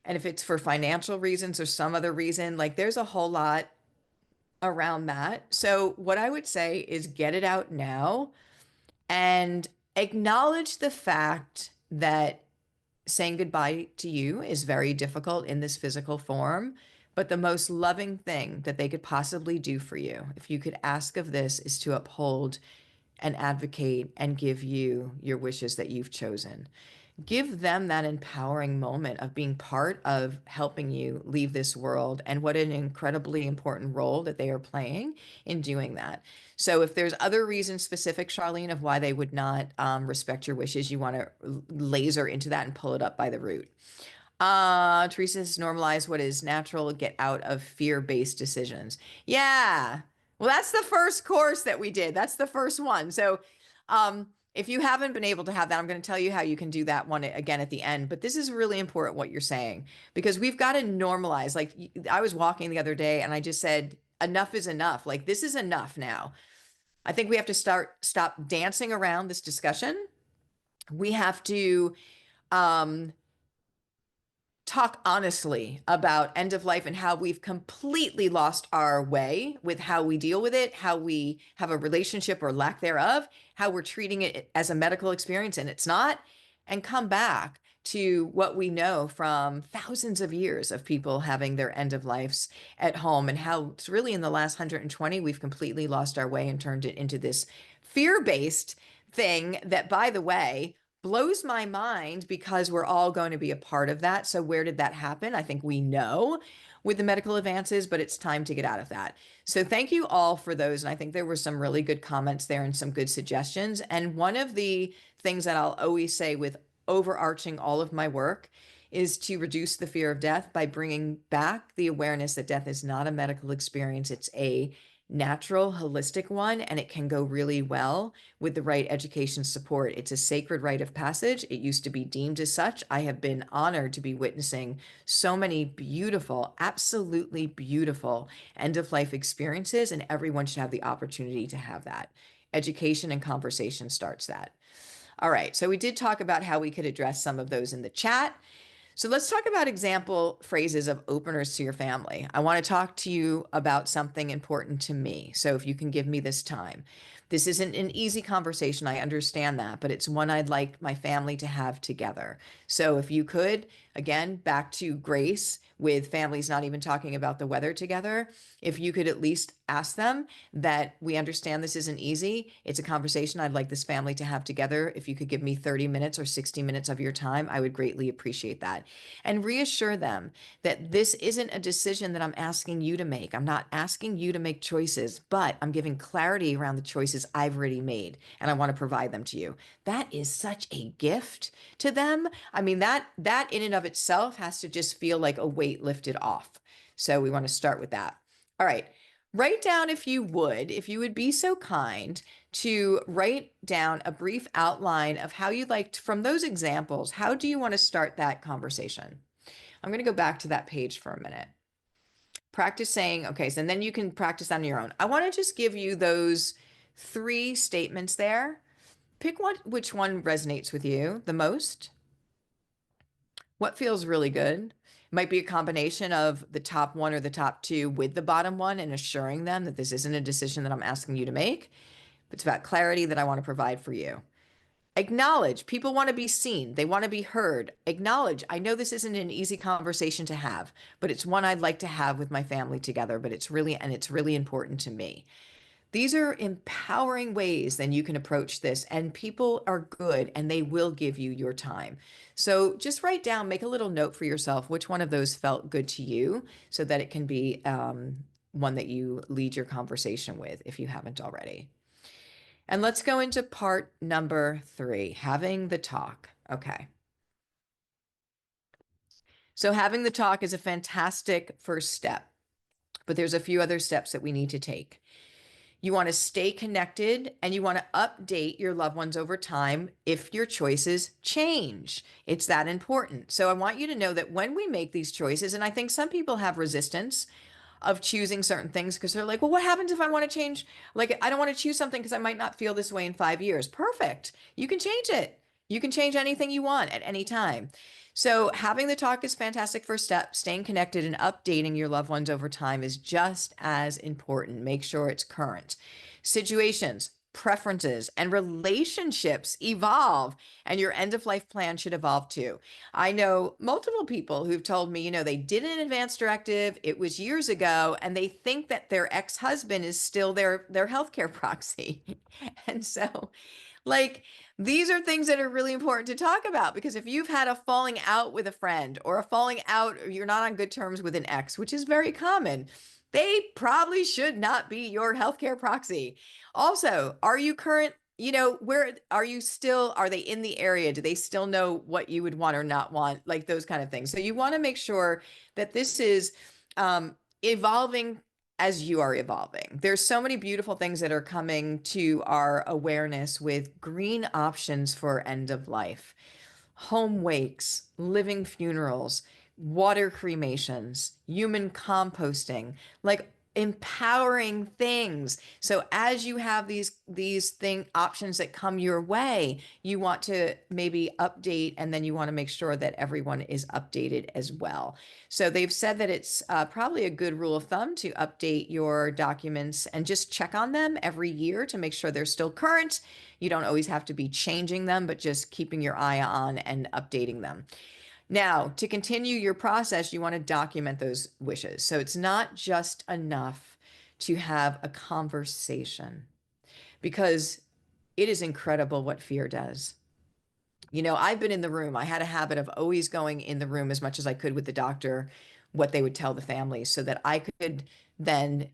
and if it's for financial reasons or some other reason, like there's a whole lot around that. So, what I would say is get it out now and acknowledge the fact that saying goodbye to you is very difficult in this physical form. But the most loving thing that they could possibly do for you, if you could ask of this, is to uphold and advocate and give you your wishes that you've chosen. Give them that empowering moment of being part of helping you leave this world and what an incredibly important role that they are playing in doing that. So if there's other reasons specific, Charlene, of why they would not respect your wishes, you want to laser into that and pull it up by the root. Teresa says normalize what is natural, get out of fear-based decisions. Yeah. Well, that's the first course that we did. That's the first one. So, if you haven't been able to have that, I'm going to tell you how you can do that one again at the end. But this is really important what you're saying, because we've got to normalize. Like I was walking the other day and I just said, enough is enough. Like this is enough now. I think we have to stop dancing around this discussion. We have to talk honestly about end of life and how we've completely lost our way with how we deal with it, how we have a relationship or lack thereof, how we're treating it as a medical experience and it's not, and come back to what we know from thousands of years of people having their end of lives at home and how it's really in the last 120 we've completely lost our way and turned it into this fear-based thing that, by the way, blows my mind because we're all going to be a part of that. So where did that happen? I think we know with the medical advances, but it's time to get out of that. So thank you all for those. And I think there were some really good comments there and some good suggestions. And one of the things that I'll always say with overarching all of my work is to reduce the fear of death by bringing back the awareness that death is not a medical experience. It's a natural, holistic one, and it can go really well with the right education support. It's a sacred rite of passage. It used to be deemed as such. I have been honored to be witnessing so many beautiful, absolutely beautiful end-of-life experiences, and everyone should have the opportunity to have that. Education and conversation starts that. All right, so we did talk about how we could address some of those in the chat. So let's talk about example phrases of openers to your family. I want to talk to you about something important to me. So if you can give me this time. This isn't an easy conversation. I understand that, but it's one I'd like my family to have together. So if you could, again, back to grace with families not even talking about the weather together. If you could at least ask them that we understand this isn't easy. It's a conversation I'd like this family to have together. If you could give me 30 minutes or 60 minutes of your time, I would greatly appreciate that. And reassure them that this isn't a decision that I'm asking you to make. I'm not asking you to make choices, but I'm giving clarity around the choices I've already made, and I want to provide them to you. That is such a gift to them. I mean, that in and of itself has to just feel like a weight lifted off. So we want to start with that. All right. Write down, if you would be so kind to write down a brief outline of how you'd like to, from those examples, how do you want to start that conversation? I'm going to go back to that page for a minute. Practice saying, okay, so and then you can practice on your own. I want to just give you those 3 statements there. Pick which one resonates with you the most. What feels really good? It might be a combination of the top 1 or the top 2 with the bottom 1 and assuring them that this isn't a decision that I'm asking you to make. It's about clarity that I want to provide for you. Acknowledge. People want to be seen. They want to be heard. Acknowledge. I know this isn't an easy conversation to have, but it's one I'd like to have with my family together, but it's really important to me. These are empowering ways then you can approach this, and people are good and they will give you your time. So just write down, make a little note for yourself, which one of those felt good to you so that it can be one that you lead your conversation with if you haven't already. And let's go into part number 3, having the talk. Okay. So having the talk is a fantastic first step, but there's a few other steps that we need to take. You want to stay connected and you want to update your loved ones over time if your choices change. It's that important. So I want you to know that when we make these choices, and I think some people have resistance of choosing certain things because they're like, well, what happens if I want to change? Like, I don't want to choose something because I might not feel this way in 5 years. Perfect. You can change it. You can change anything you want at any time. So having the talk is fantastic first step. Staying connected and updating your loved ones over time is just as important. Make sure it's current. Situations, preferences, and relationships evolve, and your end of life plan should evolve too. I know multiple people who've told me, they did an advance directive, it was years ago, and they think that their ex-husband is still their healthcare proxy. And so, like, these are things that are really important to talk about, because if you've had a falling out with a friend or a falling out, or you're not on good terms with an ex, which is very common, they probably should not be your healthcare proxy. Also, are you current? Where are you still? Are they in the area? Do they still know what you would want or not want? Like those kind of things. So you want to make sure that this is evolving as you are evolving. There's so many beautiful things that are coming to our awareness with green options for end of life, home wakes, living funerals, water cremations, human composting, like empowering things. So as you have these thing options that come your way, you want to maybe update, and then you want to make sure that everyone is updated as well. So they've said that it's probably a good rule of thumb to update your documents and just check on them every year to make sure they're still current. You don't always have to be changing them, but just keeping your eye on and updating them. Now, to continue your process, you want to document those wishes. So it's not just enough to have a conversation, because it is incredible what fear does. I've been in the room. I had a habit of always going in the room as much as I could with the doctor, what they would tell the families, so that I could then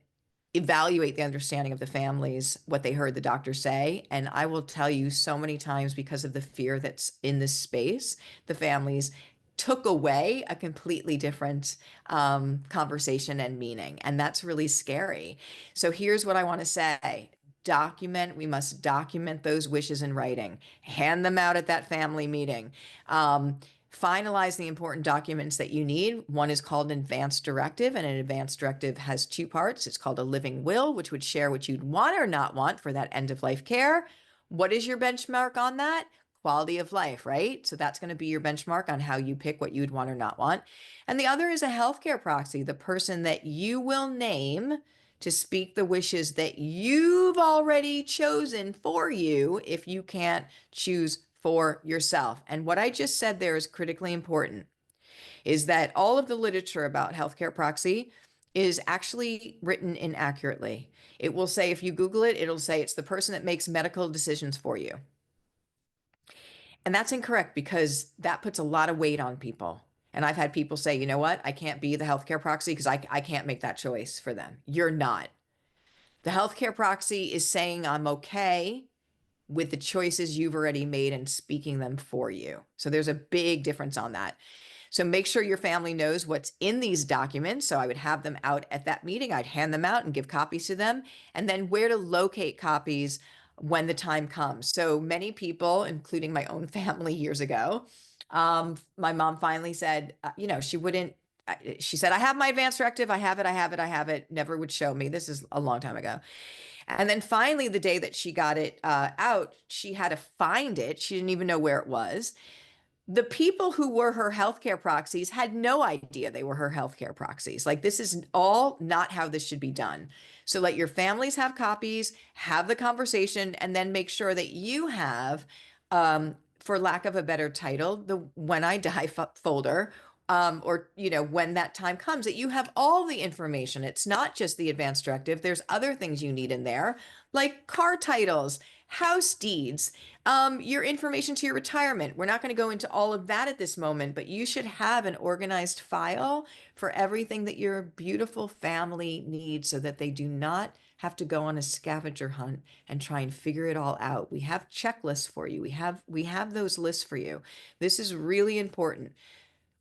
evaluate the understanding of the families, what they heard the doctor say. And I will tell you, so many times, because of the fear that's in this space, the families took away a completely different conversation and meaning. And that's really scary. So here's what I want to say. We must document those wishes in writing, hand them out at that family meeting. Finalize the important documents that you need. One is called an advance directive, and an advance directive has 2 parts. It's called a living will, which would share what you'd want or not want for that end of life care. What is your benchmark on that? Quality of life, right? So that's going to be your benchmark on how you pick what you'd want or not want. And the other is a healthcare proxy, the person that you will name to speak the wishes that you've already chosen for you if you can't choose for yourself. And what I just said there is critically important. is that all of the literature about healthcare proxy is actually written inaccurately. It will say, if you Google it, it'll say it's the person that makes medical decisions for you. And that's incorrect because that puts a lot of weight on people. And I've had people say, you know what? I can't be the healthcare proxy because I can't make that choice for them. You're not. The healthcare proxy is saying, I'm okay with the choices you've already made and speaking them for you. So there's a big difference on that. So make sure your family knows what's in these documents. So I would have them out at that meeting. I'd hand them out and give copies to them, and then where to locate copies when the time comes. So many people, including my own family years ago, my mom finally said, she wouldn't, she said, I have my advance directive. I have it. Never would show me. This is a long time ago. And then finally, the day that she got it out, she had to find it. She didn't even know where it was. The people who were her healthcare proxies had no idea they were her healthcare proxies. Like, this is all not how this should be done. So let your families have copies, have the conversation, and then make sure that you have, for lack of a better title, the When I Die folder, or, when that time comes, that you have all the information. It's not just the advance directive. There's other things you need in there, like car titles, house deeds, your information to your retirement. We're not going to go into all of that at this moment, but you should have an organized file for everything that your beautiful family needs so that they do not have to go on a scavenger hunt and try and figure it all out. We have checklists for you. We have those lists for you. This is really important.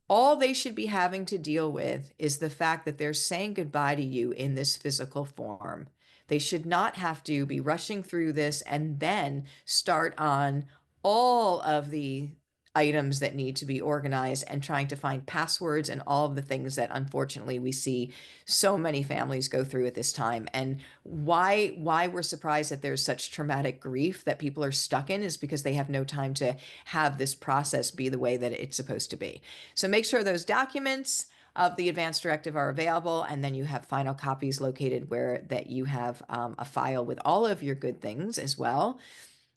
All they should be having to deal with is the fact that they're saying goodbye to you in this physical form. They should not have to be rushing through this and then start on all of the items that need to be organized and trying to find passwords and all of the things that unfortunately we see so many families go through at this time. And why we're surprised that there's such traumatic grief that people are stuck in is because they have no time to have this process be the way that it's supposed to be. So make sure those documents of the advance directive are available, and then you have final copies located where that you have a file with all of your good things as well.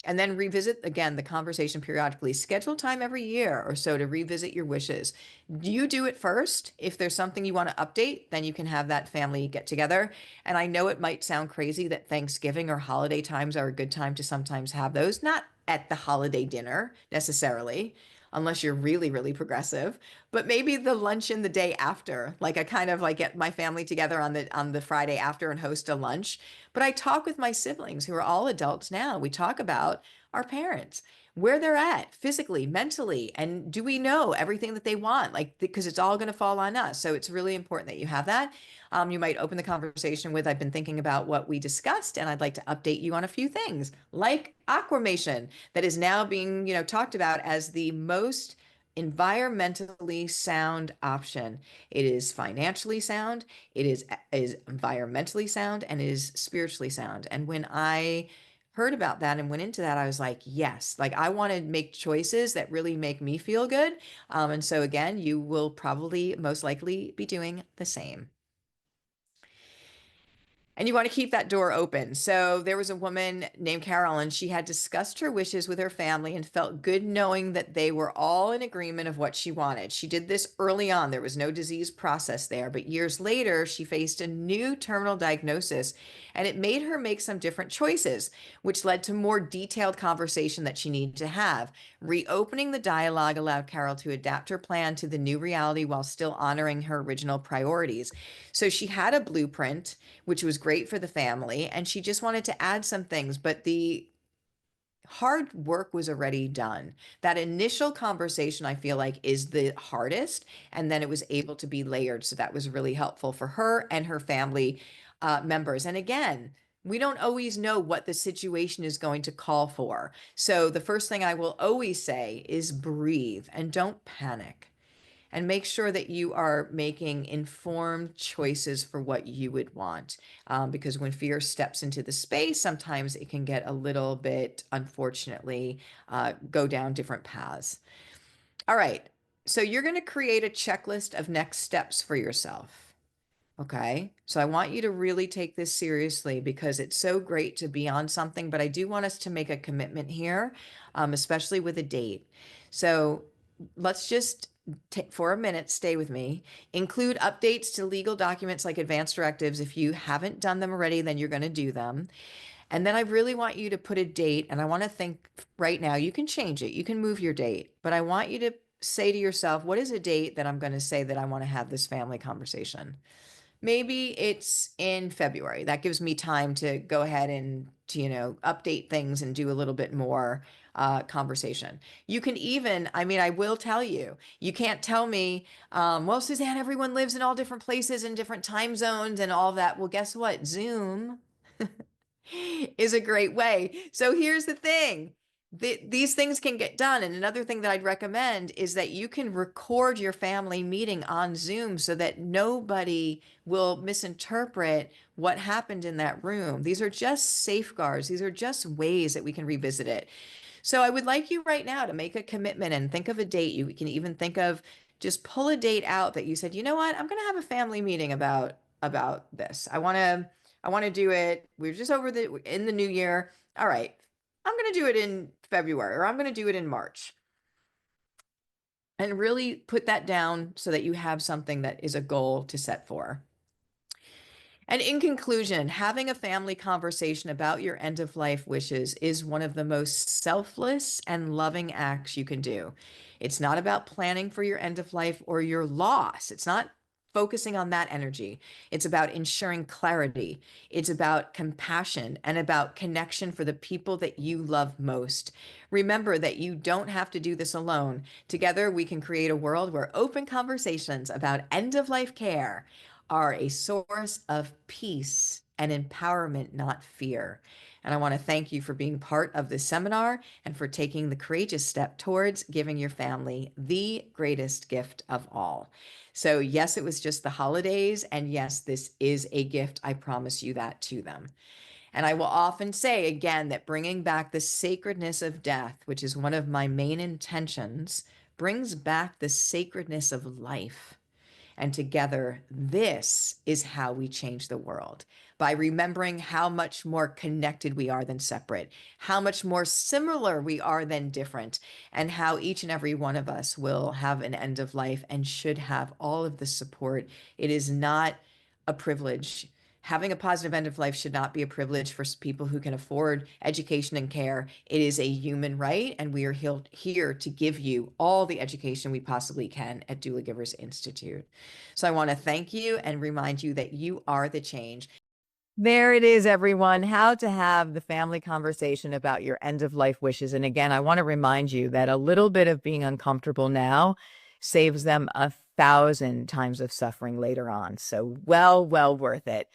And then revisit again the conversation periodically. Schedule time every year or so to revisit your wishes. You do it first. If there's something you want to update, then you can have that family get together. And I know it might sound crazy that Thanksgiving or holiday times are a good time to sometimes have those, not at the holiday dinner necessarily, unless you're really, really progressive, but maybe the luncheon the day after. Like, I kind of like get my family together on the Friday after and host a lunch. But I talk with my siblings who are all adults now. We talk about our parents, where they're at physically, mentally, and do we know everything that they want? Like, because it's all going to fall on us. So it's really important that you have that. You might open the conversation with, I've been thinking about what we discussed, and I'd like to update you on a few things, like aquamation, that is now being, talked about as the most environmentally sound option. It is financially sound, it is environmentally sound, and it is spiritually sound. And when I heard about that and went into that, I was like, yes, like I want to make choices that really make me feel good. And so again, you will probably most likely be doing the same. And you want to keep that door open. So there was a woman named Carol, and she had discussed her wishes with her family and felt good knowing that they were all in agreement of what she wanted. She did this early on. There was no disease process there, but years later, she faced a new terminal diagnosis, and it made her make some different choices, which led to more detailed conversation that she needed to have. Reopening the dialogue allowed Carol to adapt her plan to the new reality while still honoring her original priorities. So she had a blueprint, which was great for the family, and she just wanted to add some things, but the hard work was already done. That initial conversation, I feel like, is the hardest, and then it was able to be layered. So that was really helpful for her and her family members. And again, we don't always know what the situation is going to call for. So the first thing I will always say is breathe and don't panic. And make sure that you are making informed choices for what you would want. Because when fear steps into the space, sometimes it can get a little bit, unfortunately, go down different paths. All right. So you're going to create a checklist of next steps for yourself. Okay. So I want you to really take this seriously because it's so great to be on something, but I do want us to make a commitment here, especially with a date. So let's just for a minute, stay with me. Include updates to legal documents like advance directives. If you haven't done them already, then you're going to do them. And then I really want you to put a date, and I want to think right now, you can change it, you can move your date, but I want you to say to yourself, what is a date that I'm going to say that I want to have this family conversation? Maybe it's in February. That gives me time to go ahead and to, update things and do a little bit more conversation. You can even, I mean, I will tell you, you can't tell me, well, Suzanne, everyone lives in all different places and different time zones and all that. Well, guess what? Zoom is a great way. So here's the thing. These things can get done. And another thing that I'd recommend is that you can record your family meeting on Zoom so that nobody will misinterpret what happened in that room. These are just safeguards. These are just ways that we can revisit it. So I would like you right now to make a commitment and think of a date. You can even think of, just pull a date out that you said, you know what, I'm going to have a family meeting about this. I want to do it. We're just in the new year. All right. I'm going to do it in February, or I'm going to do it in March. And really put that down so that you have something that is a goal to set for. And in conclusion, having a family conversation about your end of life wishes is one of the most selfless and loving acts you can do. It's not about planning for your end of life or your loss. It's not focusing on that energy. It's about ensuring clarity. It's about compassion and about connection for the people that you love most. Remember that you don't have to do this alone. Together, we can create a world where open conversations about end of life care are a source of peace and empowerment, not fear. And I want to thank you for being part of this seminar and for taking the courageous step towards giving your family the greatest gift of all. So yes, it was just the holidays. And yes, this is a gift. I promise you that to them. And I will often say again that bringing back the sacredness of death, which is one of my main intentions, brings back the sacredness of life. And together, this is how we change the world, by remembering how much more connected we are than separate, how much more similar we are than different, and how each and every one of us will have an end of life and should have all of the support. It is not a privilege. Having a positive end of life should not be a privilege for people who can afford education and care. It is a human right, and we are here to give you all the education we possibly can at Doula Givers Institute. So I want to thank you and remind you that you are the change. There it is, everyone. How to have the family conversation about your end of life wishes. And again, I want to remind you that a little bit of being uncomfortable now saves them 1,000 times of suffering later on. So well worth it.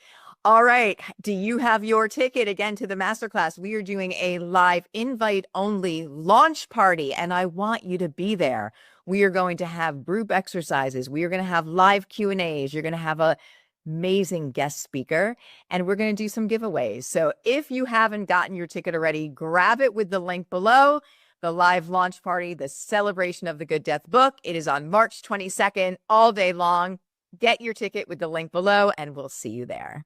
All right. Do you have your ticket again to the masterclass? We are doing a live invite only launch party, and I want you to be there. We are going to have group exercises. We are going to have live Q&As. You're going to have a amazing guest speaker, and we're going to do some giveaways. So if you haven't gotten your ticket already, grab it with the link below. The live launch party, the celebration of the Good Death book. It is on March 22nd, all day long. Get your ticket with the link below, and we'll see you there.